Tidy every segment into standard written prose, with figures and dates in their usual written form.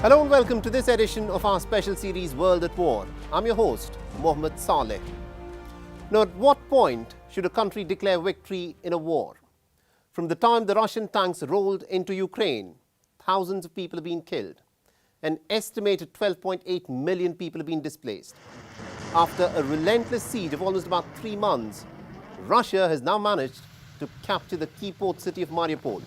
Hello and welcome to this edition of our special series World at War. I'm your host, Mohammed Saleh. Now, at what point should a country declare victory in a war? From the time the Russian tanks rolled into Ukraine, thousands of people have been killed. An estimated 12.8 million people have been displaced. After a relentless siege of almost about 3 months, Russia has now managed to capture the key port city of Mariupol.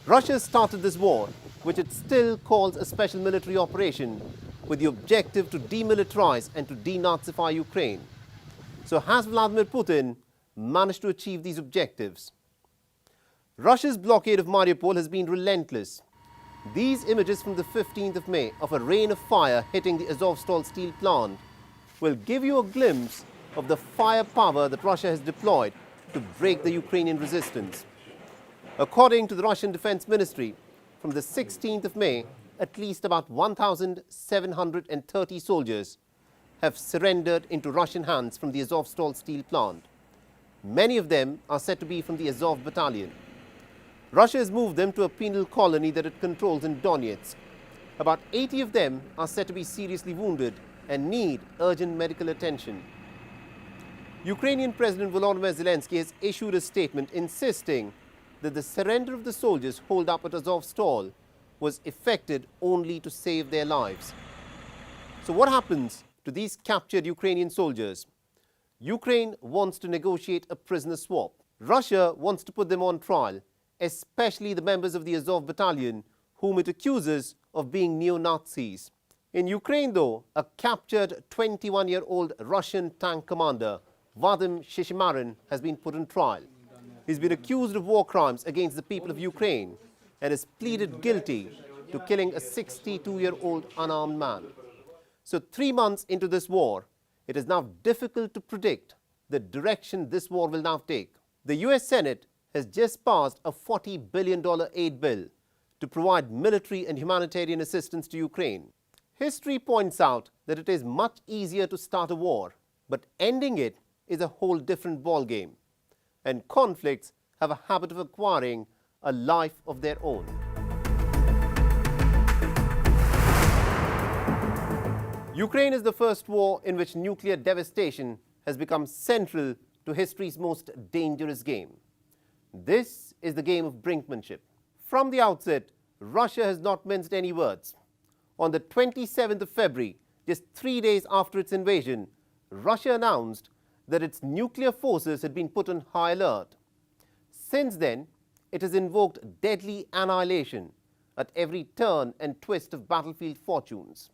Russia started this war, which it still calls a special military operation, with the objective to demilitarize and to denazify Ukraine. So has Vladimir Putin managed to achieve these objectives? Russia's blockade of Mariupol has been relentless. These images from the 15th of May of a rain of fire hitting the Azovstal steel plant will give you a glimpse of the firepower that Russia has deployed to break the Ukrainian resistance. According to the Russian Defense Ministry, from the 16th of May, at least about 1,730 soldiers have surrendered into Russian hands from the Azovstal steel plant. Many of them are said to be from the Azov battalion. Russia has moved them to a penal colony that it controls in Donetsk. About 80 of them are said to be seriously wounded and need urgent medical attention. Ukrainian President Volodymyr Zelensky has issued a statement insisting that the surrender of the soldiers holed up at Azovstal was effected only to save their lives. So what happens to these captured Ukrainian soldiers? Ukraine wants to negotiate a prisoner swap. Russia wants to put them on trial, especially the members of the Azov battalion, whom it accuses of being neo-Nazis. In Ukraine, though, a captured 21-year-old Russian tank commander, Vadim Shishimarin, has been put on trial. He's been accused of war crimes against the people of Ukraine and has pleaded guilty to killing a 62-year-old unarmed man. So 3 months into this war, it is now difficult to predict the direction this war will now take. The US Senate has just passed a $40 billion aid bill to provide military and humanitarian assistance to Ukraine. History points out that it is much easier to start a war, but ending it is a whole different ballgame. And conflicts have a habit of acquiring a life of their own. Ukraine is the first war in which nuclear devastation has become central to history's most dangerous game. This is the game of brinkmanship. From the outset, Russia has not minced any words. On the 27th of February, just 3 days after its invasion, Russia announced that its nuclear forces had been put on high alert. Since then, it has invoked deadly annihilation at every turn and twist of battlefield fortunes.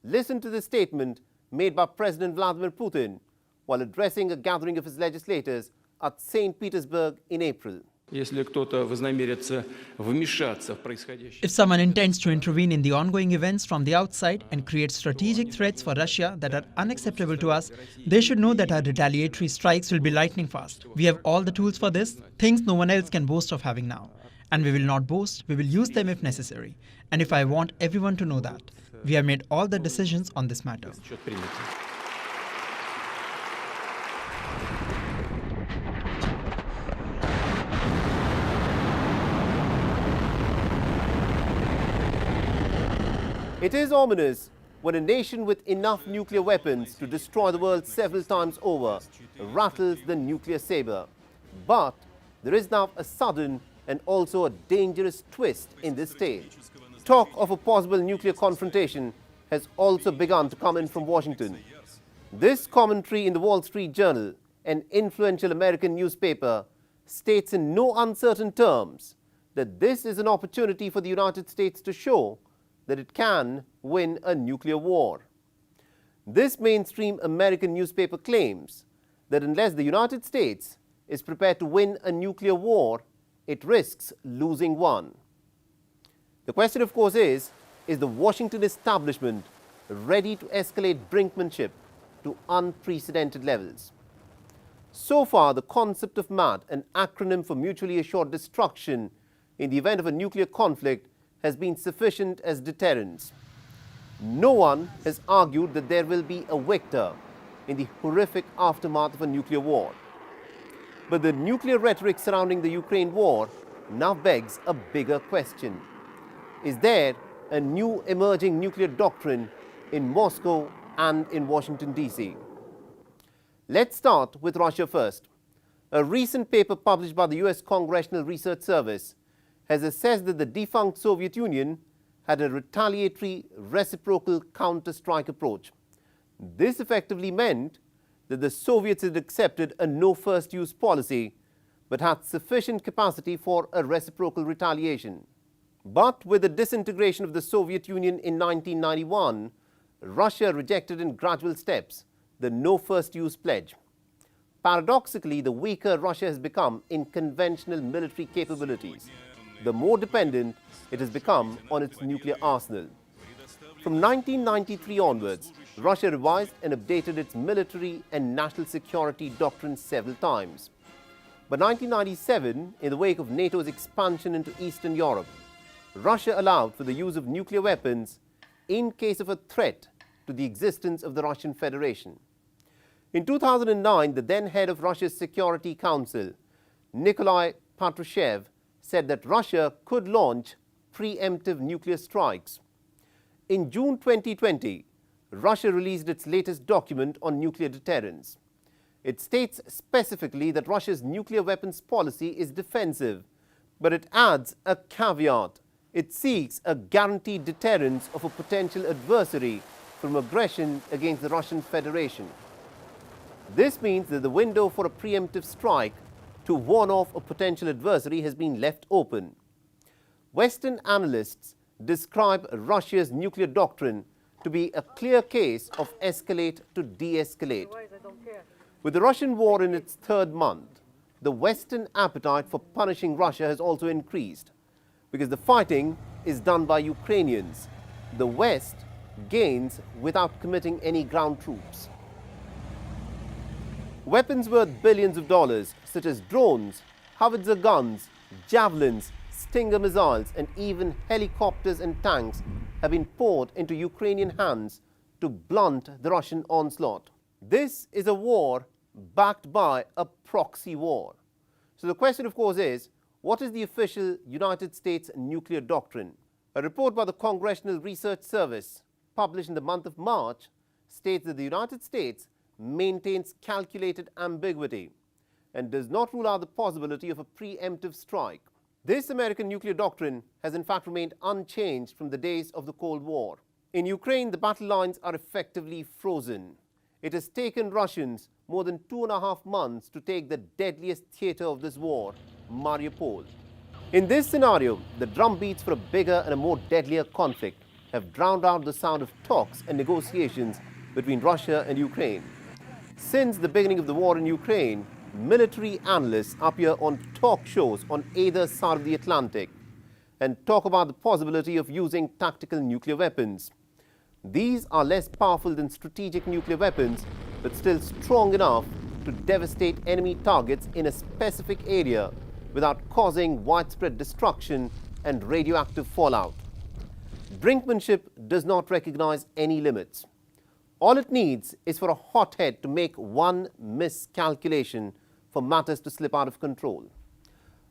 Listen to the statement made by President Vladimir Putin while addressing a gathering of his legislators at St. Petersburg in April. If someone intends to intervene in the ongoing events from the outside and create strategic threats for Russia that are unacceptable to us, they should know that our retaliatory strikes will be lightning fast. We have all the tools for this, things no one else can boast of having now. And we will not boast, we will use them if necessary. And if I want everyone to know that, we have made all the decisions on this matter. It is ominous when a nation with enough nuclear weapons to destroy the world several times over rattles the nuclear saber. But there is now a sudden and also a dangerous twist in this tale. Talk of a possible nuclear confrontation has also begun to come in from Washington. This commentary in the Wall Street Journal, an influential American newspaper, states in no uncertain terms that this is an opportunity for the United States to show that it can win a nuclear war. This mainstream American newspaper claims that unless the United States is prepared to win a nuclear war, it risks losing one. The question, of course, is the Washington establishment ready to escalate brinkmanship to unprecedented levels? So far, the concept of MAD, an acronym for mutually assured destruction in the event of a nuclear conflict, has been sufficient as deterrence. No one has argued that there will be a victor in the horrific aftermath of a nuclear war. But the nuclear rhetoric surrounding the Ukraine war now begs a bigger question. Is there a new emerging nuclear doctrine in Moscow and in Washington, D.C. Let's start with Russia first. A recent paper published by the US Congressional Research Service has assessed that the defunct Soviet Union had a retaliatory reciprocal counter-strike approach. This effectively meant that the Soviets had accepted a no first use policy but had sufficient capacity for a reciprocal retaliation. But with the disintegration of the Soviet Union in 1991, Russia rejected in gradual steps the no first use pledge. Paradoxically, the weaker Russia has become in conventional military capabilities, the more dependent it has become on its nuclear arsenal. From 1993 onwards, Russia revised and updated its military and national security doctrine several times. By 1997, in the wake of NATO's expansion into Eastern Europe, Russia allowed for the use of nuclear weapons in case of a threat to the existence of the Russian Federation. In 2009, the then head of Russia's Security Council, Nikolai Patrushev, said that Russia could launch preemptive nuclear strikes. In June 2020, Russia released its latest document on nuclear deterrence. It states specifically that Russia's nuclear weapons policy is defensive, but it adds a caveat. It seeks a guaranteed deterrence of a potential adversary from aggression against the Russian Federation. This means that the window for a preemptive strike to warn off a potential adversary has been left open. Western analysts describe Russia's nuclear doctrine to be a clear case of escalate to de-escalate. With the Russian war in its third month, the Western appetite for punishing Russia has also increased, because the fighting is done by Ukrainians. The West gains without committing any ground troops. Weapons worth billions of dollars, such as drones, howitzer guns, javelins, Stinger missiles, and even helicopters and tanks have been poured into Ukrainian hands to blunt the Russian onslaught. This is a war backed by a proxy war. So the question, of course, is, what is the official United States nuclear doctrine? A report by the Congressional Research Service, published in the month of March, states that the United States maintains calculated ambiguity and does not rule out the possibility of a preemptive strike. This American nuclear doctrine has in fact remained unchanged from the days of the Cold War. In Ukraine, the battle lines are effectively frozen. It has taken Russians more than 2.5 months to take the deadliest theater of this war, Mariupol. In this scenario, the drum beats for a bigger and a more deadlier conflict have drowned out the sound of talks and negotiations between Russia and Ukraine. Since the beginning of the war in Ukraine, military analysts appear on talk shows on either side of the Atlantic and talk about the possibility of using tactical nuclear weapons. These are less powerful than strategic nuclear weapons, but still strong enough to devastate enemy targets in a specific area without causing widespread destruction and radioactive fallout. Brinkmanship does not recognize any limits. All it needs is for a hothead to make one miscalculation for matters to slip out of control.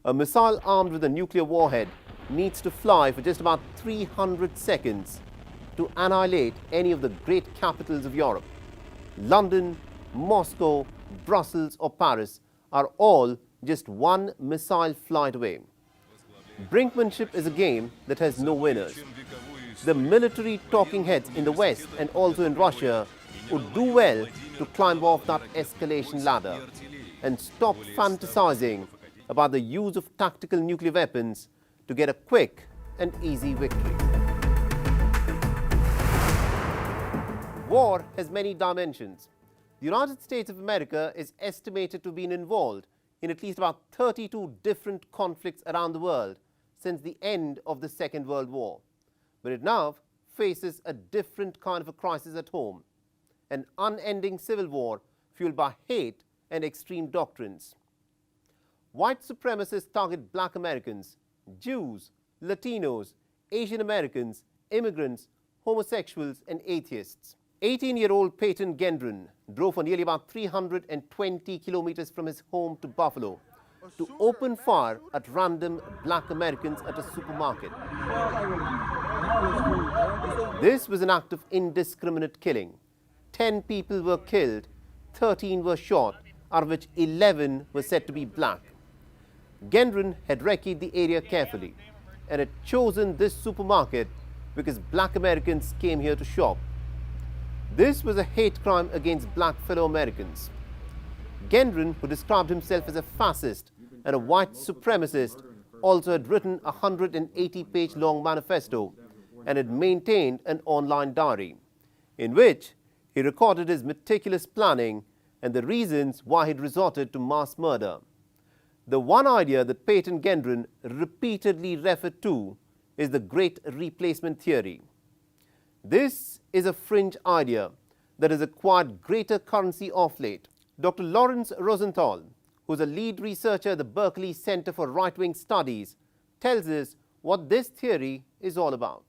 A missile armed with a nuclear warhead needs to fly for just about 300 seconds to annihilate any of the great capitals of Europe. London, Moscow, Brussels or Paris are all just one missile flight away. Brinkmanship is a game that has no winners. The military talking heads in the West and also in Russia would do well to climb off that escalation ladder and stop fantasizing about the use of tactical nuclear weapons to get a quick and easy victory. War has many dimensions. The United States of America is estimated to have been involved in at least about 32 different conflicts around the world since the end of the Second World War. But it now faces a different kind of a crisis at home, an unending civil war fueled by hate and extreme doctrines. White supremacists target black Americans, Jews, Latinos, Asian Americans, immigrants, homosexuals and atheists. 18-year-old Peyton Gendron drove for nearly about 320 kilometers from his home to Buffalo to open fire at random black Americans at a supermarket. This was an act of indiscriminate killing. 10 people were killed, 13 were shot, out of which 11 were said to be black. Gendron had recce'd the area carefully and had chosen this supermarket because black Americans came here to shop. This was a hate crime against black fellow Americans. Gendron, who described himself as a fascist and a white supremacist, also had written a 180-page long manifesto and had maintained an online diary in which he recorded his meticulous planning and the reasons why he'd resorted to mass murder. The one idea that Peyton Gendron repeatedly referred to is the Great Replacement Theory. This is a fringe idea that has acquired greater currency of late. Dr. Lawrence Rosenthal, who's a lead researcher at the Berkeley Center for Right-Wing Studies, tells us what this theory is all about.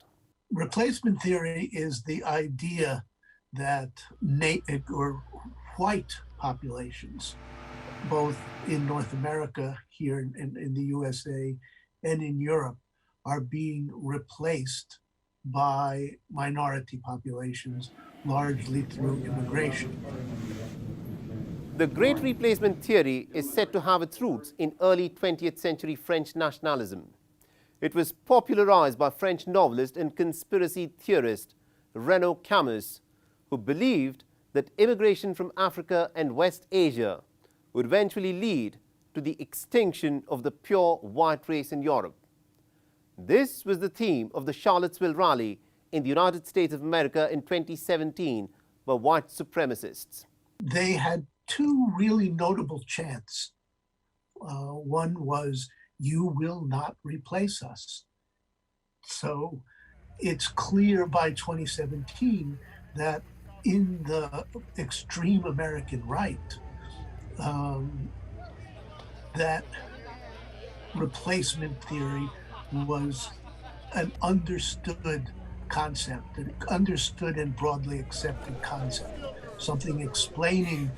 Replacement theory is the idea that white populations, both in North America, here in the USA, and in Europe, are being replaced by minority populations, largely through immigration. The Great Replacement Theory is said to have its roots in early 20th century French nationalism. It was popularized by French novelist and conspiracy theorist Renaud Camus, who believed that immigration from Africa and West Asia would eventually lead to the extinction of the pure white race in Europe. This was the theme of the Charlottesville rally in the United States of America in 2017 by white supremacists. They had two really notable chants. One was, "You will not replace us." So it's clear by 2017 that in the extreme American right, that replacement theory was an understood concept, an understood and broadly accepted concept, something explaining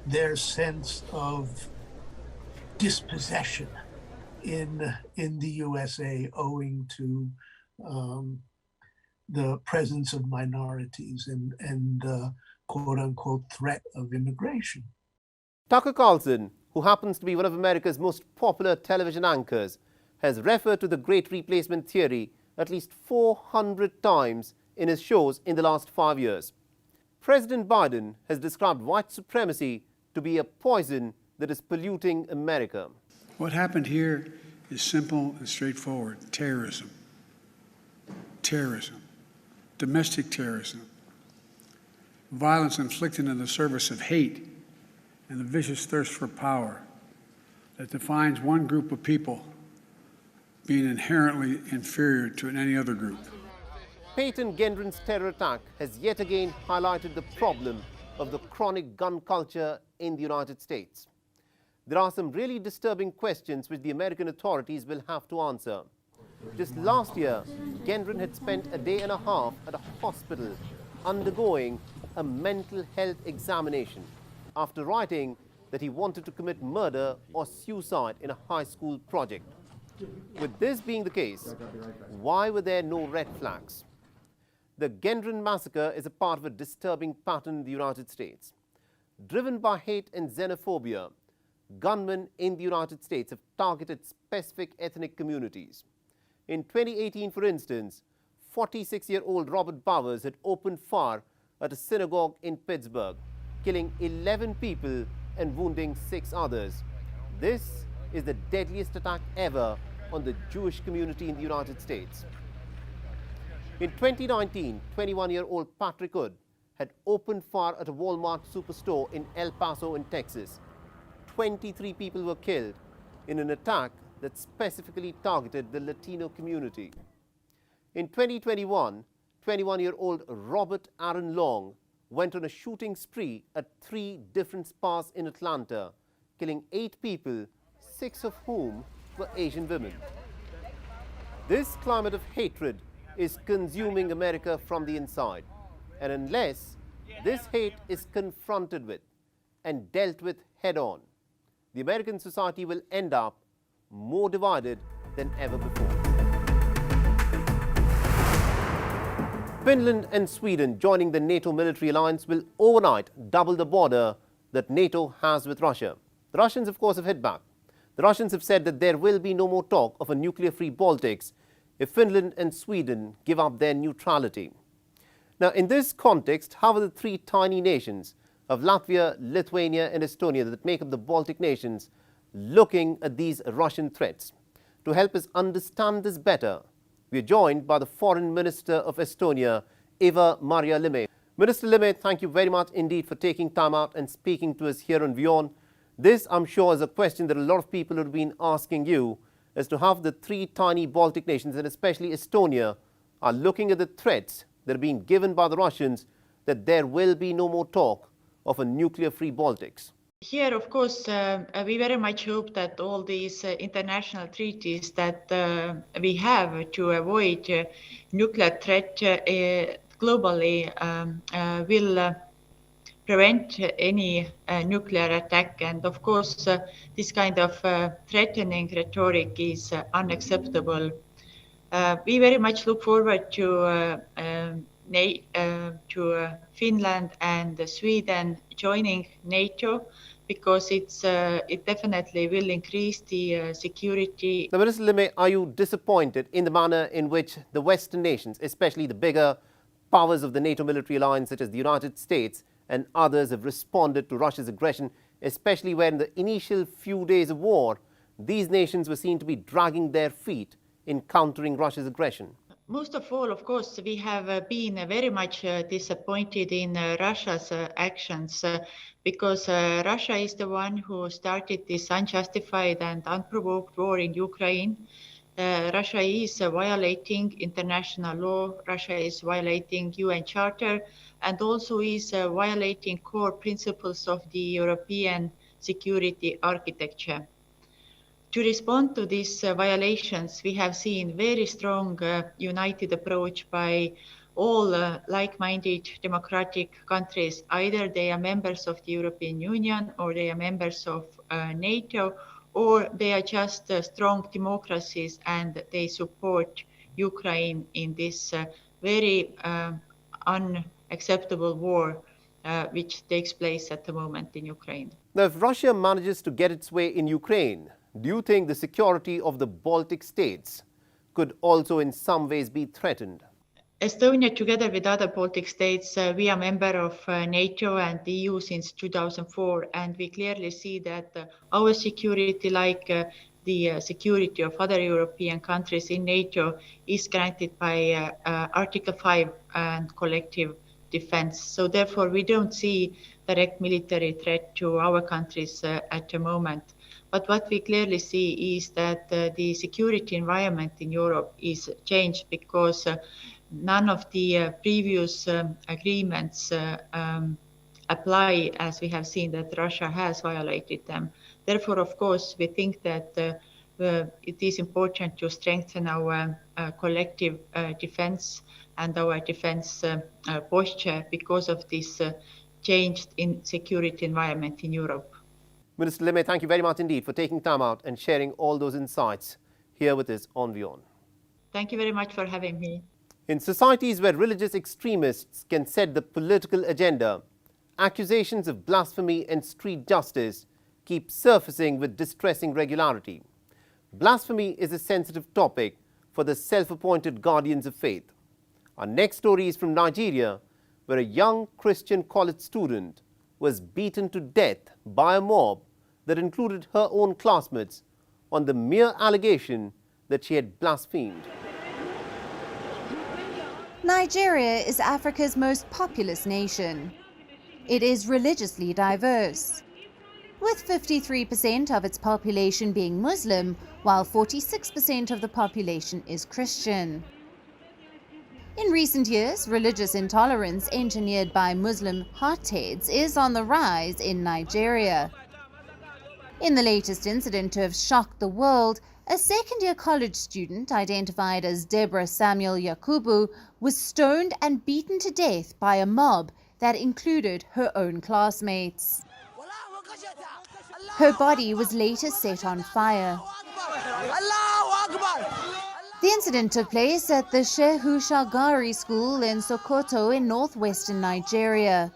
their sense of dispossession in the USA owing to the presence of minorities and quote-unquote threat of immigration. Tucker Carlson, who happens to be one of America's most popular television anchors, has referred to the Great Replacement Theory at least 400 times in his shows in the last 5 years. President Biden has described white supremacy to be a poison that is polluting America. What happened here is simple and straightforward. Terrorism. Terrorism. Domestic terrorism. Violence inflicted in the service of hate and the vicious thirst for power that defines one group of people being inherently inferior to any other group. Peyton Gendron's terror attack has yet again highlighted the problem of the chronic gun culture in the United States. There are some really disturbing questions which the American authorities will have to answer. Just last year, Gendron had spent a day and a half at a hospital undergoing a mental health examination after writing that he wanted to commit murder or suicide in a high school project. With this being the case, why were there no red flags? The Gendron massacre is a part of a disturbing pattern in the United States. Driven by hate and xenophobia, gunmen in the United States have targeted specific ethnic communities. In 2018, for instance, 46-year-old Robert Bowers had opened fire at a synagogue in Pittsburgh, killing 11 people and wounding 6 others. This is the deadliest attack ever on the Jewish community in the United States. In 2019, 21-year-old Patrick Hood had opened fire at a Walmart superstore in El Paso in Texas. 23 people were killed in an attack that specifically targeted the Latino community. In 2021, 21-year-old Robert Aaron Long went on a shooting spree at 3 different spas in Atlanta, killing 8 people, 6 of whom were Asian women. This climate of hatred is consuming America from the inside, and unless this hate is confronted with and dealt with head-on, the American society will end up more divided than ever before. Finland and Sweden joining the NATO military alliance will overnight double the border that NATO has with Russia. The Russians, of course, have hit back. The Russians have said that there will be no more talk of a nuclear-free Baltics if Finland and Sweden give up their neutrality. Now, in this context, how are the three tiny nations of Latvia, Lithuania and Estonia that make up the Baltic nations looking at these Russian threats? To help us understand this better, we are joined by the Foreign Minister of Estonia, Eva-Maria Limme. Minister Limme, thank you very much indeed for taking time out and speaking to us here on WION. This, I'm sure, is a question that a lot of people have been asking you as to how the three tiny Baltic nations, and especially Estonia, are looking at the threats that are being given by the Russians that there will be no more talk of a nuclear-free Baltics. Here, of course, we very much hope that all these international treaties that we have to avoid nuclear threat globally will prevent any nuclear attack. And of course, this kind of threatening rhetoric is unacceptable. We very much look forward to Finland and Sweden joining NATO, because it definitely will increase the security. Now, Minister Limme, are you disappointed in the manner in which the Western nations, especially the bigger powers of the NATO military alliance, such as the United States and others, have responded to Russia's aggression, especially when in the initial few days of war, these nations were seen to be dragging their feet in countering Russia's aggression? Most of all, of course, we have been very much disappointed in Russia's actions because Russia is the one who started this unjustified and unprovoked war in Ukraine. Russia is violating international law. Russia is violating UN Charter and also is violating core principles of the European security architecture. To respond to these violations, we have seen very strong united approach by all like-minded democratic countries. Either they are members of the European Union or they are members of NATO, or they are just strong democracies and they support Ukraine in this very unacceptable war which takes place at the moment in Ukraine. Now, if Russia manages to get its way in Ukraine, do you think the security of the Baltic states could also in some ways be threatened? Estonia, together with other Baltic states, we are member of NATO and the EU since 2004, and we clearly see that our security, like the security of other European countries in NATO, is granted by Article 5 and collective defense. So therefore, we don't see direct military threat to our countries at the moment. But what we clearly see is that the security environment in Europe is changed because none of the previous agreements apply, as we have seen that Russia has violated them. Therefore, of course, we think that it is important to strengthen our collective defense and our defense posture because of this changed in security environment in Europe. Minister Limme, thank you very much indeed for taking time out and sharing all those insights here with us on WION. Thank you very much for having me. In societies where religious extremists can set the political agenda, accusations of blasphemy and street justice keep surfacing with distressing regularity. Blasphemy is a sensitive topic for the self-appointed guardians of faith. Our next story is from Nigeria, where a young Christian college student was beaten to death by a mob that included her own classmates on the mere allegation that she had blasphemed. Nigeria is Africa's most populous nation. It is religiously diverse, with 53% of its population being Muslim, while 46% of the population is Christian. In recent years, religious intolerance engineered by Muslim hotheads is on the rise in Nigeria. In the latest incident to have shocked the world, a second-year college student identified as Deborah Samuel Yakubu was stoned and beaten to death by a mob that included her own classmates. Her body was later set on fire. The incident took place at the Shehu Shagari school in Sokoto in northwestern Nigeria.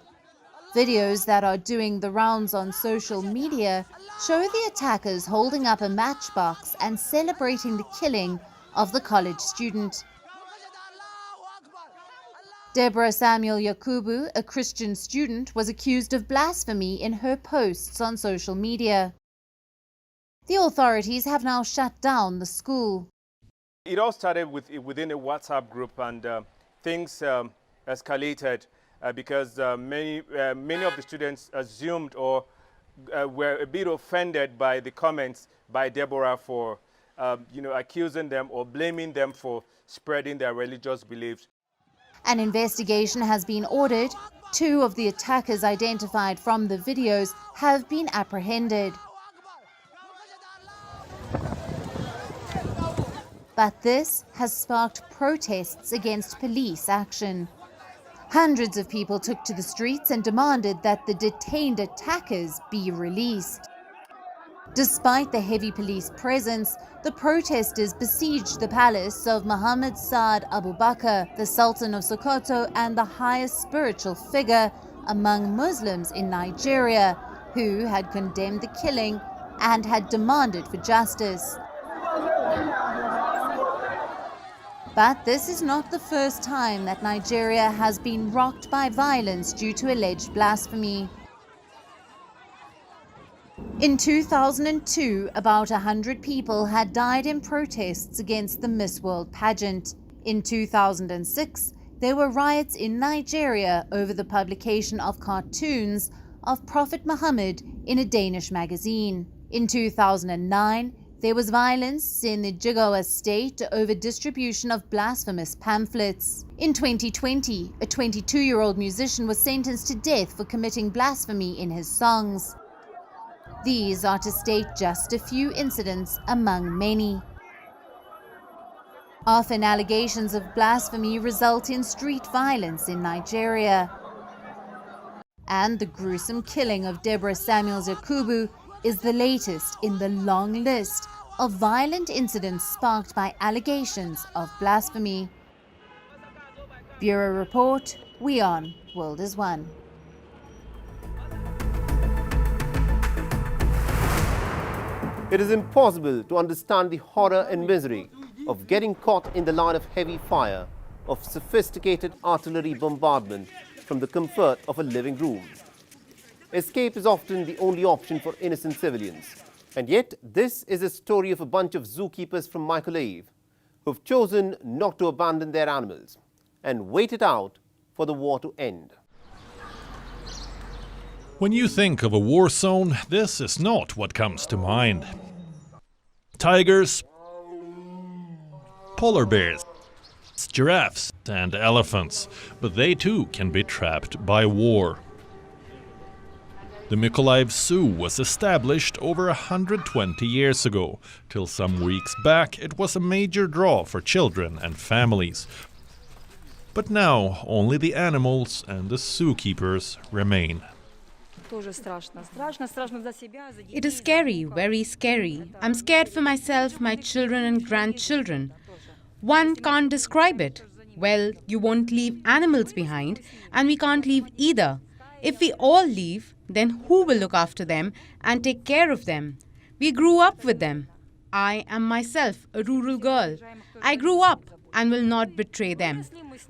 Videos that are doing the rounds on social media show the attackers holding up a matchbox and celebrating the killing of the college student. Deborah Samuel Yakubu, a Christian student, was accused of blasphemy in her posts on social media. The authorities have now shut down the school. It all started within a WhatsApp group, and things escalated because many of the students assumed or were a bit offended by the comments by Deborah for accusing them or blaming them for spreading their religious beliefs. An investigation has been ordered. 2 of the attackers identified from the videos have been apprehended. But this has sparked protests against police action. Hundreds of people took to the streets and demanded that the detained attackers be released. Despite the heavy police presence, the protesters besieged the palace of Muhammad Saad Abubakar, the Sultan of Sokoto and the highest spiritual figure among Muslims in Nigeria, who had condemned the killing and had demanded for justice. But this is not the first time that Nigeria has been rocked by violence due to alleged blasphemy. In 2002, about 100 people had died in protests against the Miss World pageant. In 2006, there were riots in Nigeria over the publication of cartoons of Prophet Muhammad in a Danish magazine. In 2009, there was violence in the Jigawa state over distribution of blasphemous pamphlets. In 2020, a 22-year-old musician was sentenced to death for committing blasphemy in his songs. These are, to state just a few incidents among many. Often allegations of blasphemy result in street violence in Nigeria. And the gruesome killing of Deborah Samuel Yakubu is the latest in the long list of violent incidents sparked by allegations of blasphemy. Bureau Report, WION, World is One. It is impossible to understand the horror and misery of getting caught in the line of heavy fire of sophisticated artillery bombardment from the comfort of a living room. Escape is often the only option for innocent civilians. And yet, this is a story of a bunch of zookeepers from Mykolaiv who've chosen not to abandon their animals and waited out for the war to end. When you think of a war zone, this is not what comes to mind. Tigers, polar bears, giraffes and elephants, but they too can be trapped by war. The Mykolaiv Zoo was established over 120 years ago. Till some weeks back, it was a major draw for children and families. But now, only the animals and the zookeepers remain. It is scary, very scary. I'm scared for myself, my children and grandchildren. One can't describe it. Well, you won't leave animals behind, and we can't leave either. If we all leave, then who will look after them and take care of them? We grew up with them. I am myself a rural girl. I grew up and will not betray them.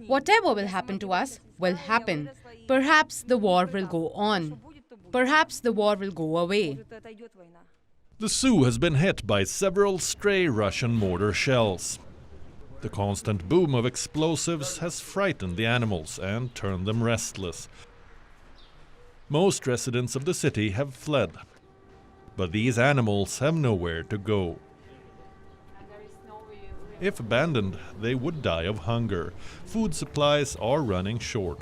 Whatever will happen to us will happen. Perhaps the war will go on. Perhaps the war will go away. The zoo has been hit by several stray Russian mortar shells. The constant boom of explosives has frightened the animals and turned them restless. Most residents of the city have fled, but these animals have nowhere to go. If abandoned, they would die of hunger. Food supplies are running short.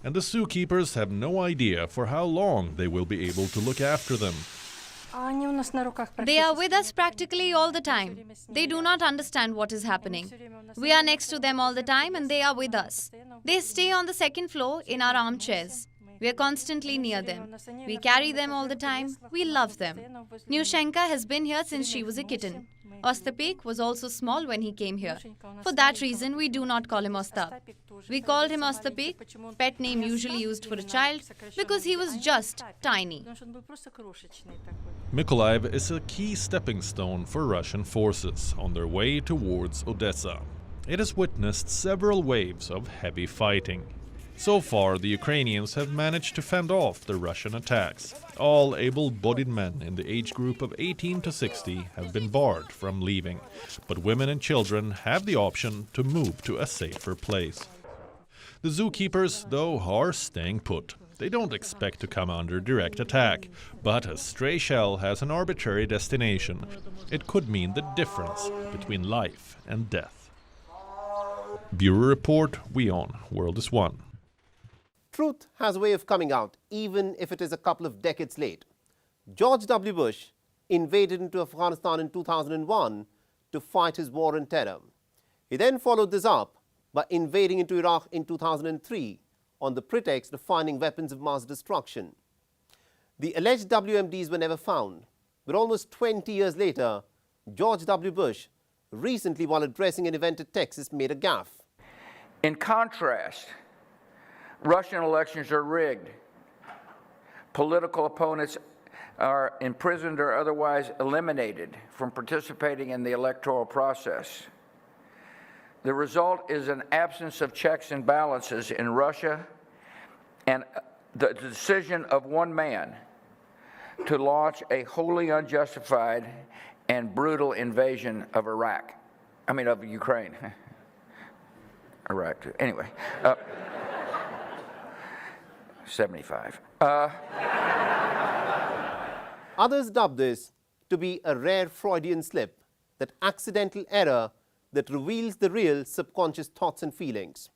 And the zookeepers have no idea for how long they will be able to look after them. They are with us practically all the time. They do not understand what is happening. We are next to them all the time and they are with us. They stay on the second floor in our armchairs. We are constantly near them. We carry them all the time. We love them. Nyushenka has been here since she was a kitten. Ostapik was also small when he came here. For that reason, we do not call him Ostap. We called him Ostapik, pet name usually used for a child, because he was just tiny. Mykolaiv is a key stepping stone for Russian forces on their way towards Odessa. It has witnessed several waves of heavy fighting. So far, the Ukrainians have managed to fend off the Russian attacks. All able-bodied men in the age group of 18 to 60 have been barred from leaving, but women and children have the option to move to a safer place. The zookeepers, though, are staying put. They don't expect to come under direct attack, but a stray shell has an arbitrary destination. It could mean the difference between life and death. Bureau Report, WION, World is One. Truth has a way of coming out, even if it is a couple of decades late. George W. Bush invaded into Afghanistan in 2001 to fight his war on terror. He then followed this up by invading into Iraq in 2003 on the pretext of finding weapons of mass destruction. The alleged WMDs were never found, but almost 20 years later, George W. Bush recently, while addressing an event in Texas, made a gaffe. In contrast, Russian elections are rigged. Political opponents are imprisoned or otherwise eliminated from participating in the electoral process. The result is an absence of checks and balances in Russia and the decision of one man to launch a wholly unjustified and brutal invasion of of Ukraine. Iraq, too. Anyway. 75. Others dub this to be a rare Freudian slip, that accidental error that reveals the real subconscious thoughts and feelings.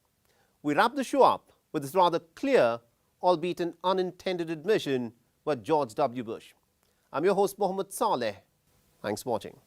We wrap the show up with this rather clear, albeit an unintended admission by George W. Bush. I'm your host, Mohammed Saleh. Thanks for watching.